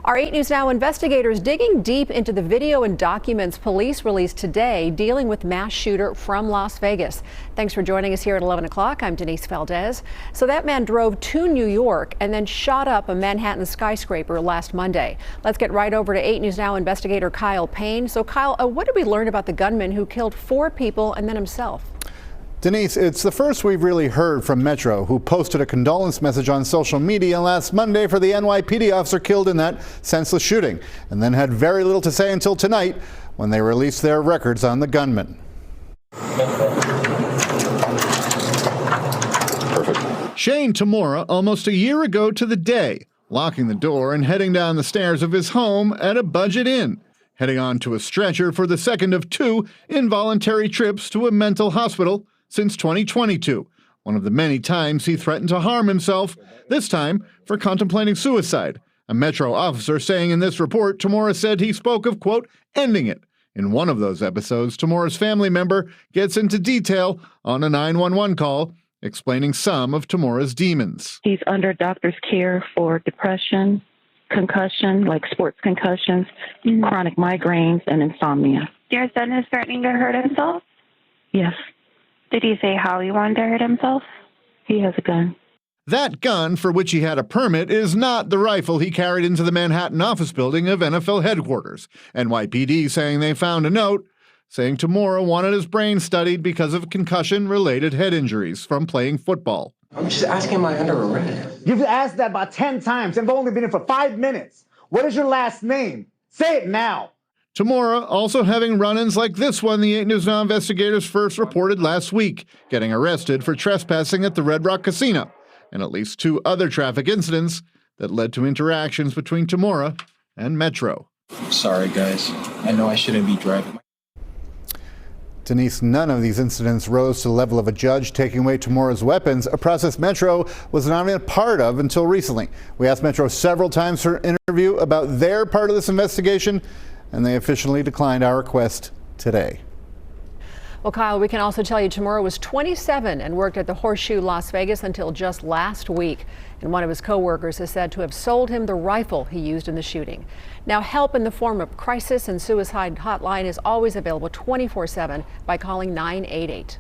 Our 8 News Now investigators digging deep into the video and documents police released today dealing with mass shooter from Las Vegas. Thanks for joining us here at 11 o'clock. I'm Denise Valdez. So that man drove to New York and then shot up a Manhattan skyscraper last Monday. Let's get right over to 8 News Now investigator Kyle Payne. So Kyle, what did we learn about the gunman who killed 4 people and then himself? Denise, it's the first we've really heard from Metro, who posted a condolence message on social media last Monday for the NYPD officer killed in that senseless shooting, and then had very little to say until tonight when they released their records on the gunman. Perfect. Shane Tamora almost a year ago to the day, locking the door and heading down the stairs of his home at a budget inn, heading on to a stretcher for the second of 2 involuntary trips to a mental hospital since 2022, one of the many times he threatened to harm himself, this time for contemplating suicide. A Metro officer saying in this report, Tamora said he spoke of, quote, ending it. In one of those episodes, Tamora's family member gets into detail on a 911 call, explaining some of Tamora's demons. He's under doctor's care for depression, concussion, like sports concussions, chronic migraines, and insomnia. Your son is threatening to hurt himself? Yes. Did he say how he wanted to hurt himself? He has a gun. That gun, for which he had a permit, is not the rifle he carried into the Manhattan office building of NFL headquarters. NYPD saying they found a note saying Tamora wanted his brain studied because of concussion-related head injuries from playing football. I'm just asking, am I under arrest? You've asked that about 10 times and I've only been in for 5 minutes. What is your last name? Say it now. Tamora also having run-ins like this one the 8 News Now investigators first reported last week, getting arrested for trespassing at the Red Rock Casino, and at least 2 other traffic incidents that led to interactions between Tamora and Metro. Sorry, guys. I know I shouldn't be driving. Denise, none of these incidents rose to the level of a judge taking away Tamora's weapons, a process Metro was not even a part of until recently. We asked Metro several times for an interview about their part of this investigation, and they officially declined our request today. Well, Kyle, we can also tell you Tamora was 27 and worked at the Horseshoe Las Vegas until just last week. And one of his co-workers is said to have sold him the rifle he used in the shooting. Now, help in the form of crisis and suicide hotline is always available 24/7 by calling 988.